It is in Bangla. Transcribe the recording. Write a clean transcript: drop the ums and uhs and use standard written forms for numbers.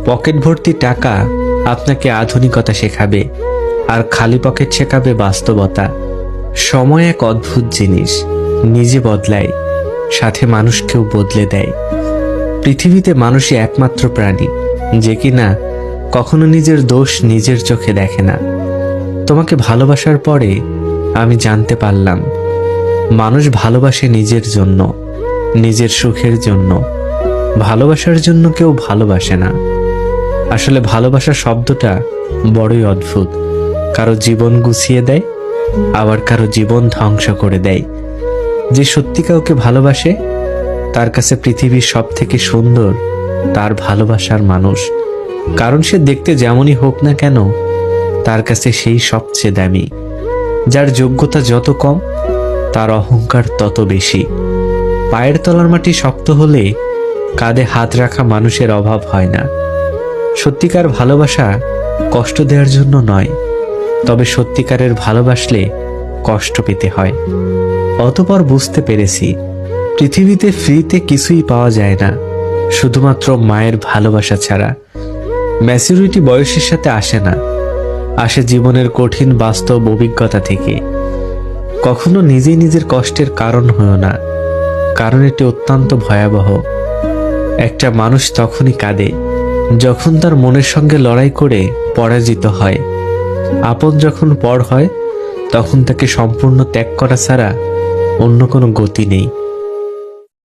পকেট ভর্তি টাকা আপনাকে আধুনিকতা শেখাবে, আর খালি পকেট শেখাবে বাস্তবতা। সময় এক অদ্ভুত জিনিস, নিজে বদলায়, সাথে মানুষকেও বদলে দেয়। পৃথিবীতে মানুষই একমাত্র প্রাণী যে কিনা কখনো নিজের দোষ নিজের চোখে দেখে না। তোমাকে ভালোবাসার পরে আমি জানতে পারলাম, মানুষ ভালোবাসে নিজের জন্য, নিজের সুখের জন্য। ভালোবাসার জন্য কেউ ভালোবাসে না। আসলে ভালোবাসা শব্দটা বড়ই অদ্ভুত। কারো জীবন গুছিয়ে দেয়, আবার কারো জীবন ধ্বংস করে দেয়। যে সত্যি কাউকে ভালোবাসে তার কাছে পৃথিবীর সব থেকে সুন্দর তার ভালোবাসার মানুষ। কারণ সে দেখতে যেমনই হোক না কেন, তার কাছে সেই সবচেয়ে দামি। যার যোগ্যতা যত কম, তার অহংকার তত বেশি। পায়ের তলার মাটি শক্ত হলে কাঁধে হাত রাখা মানুষের অভাব হয় না। সত্যিকার ভালোবাসা কষ্ট দেওয়ার জন্য নয়, তবে সত্যিকারের ভালোবাসলে কষ্ট পেতে হয়। অতঃপর বুঝতে পেরেছি, পৃথিবীতে ফ্রিতে কিছুই পাওয়া যায় না, শুধুমাত্র মায়ের ভালোবাসা ছাড়া। ম্যাচুরিটি বয়সের সাথে আসে না, আসে জীবনের কঠিন বাস্তব অভিজ্ঞতা থেকে। কখনো নিজেই নিজের কষ্টের কারণ হয়েও না, কারণ এটি অত্যন্ত ভয়াবহ। একটা মানুষ তখনই কাঁদে যখন তার মনের সঙ্গে লড়াই করে পরাজিত হয়। আপন যখন পর হয়, তখন তাকে সম্পূর্ণ ত্যাগ করা ছাড়া অন্য কোনো গতি নেই।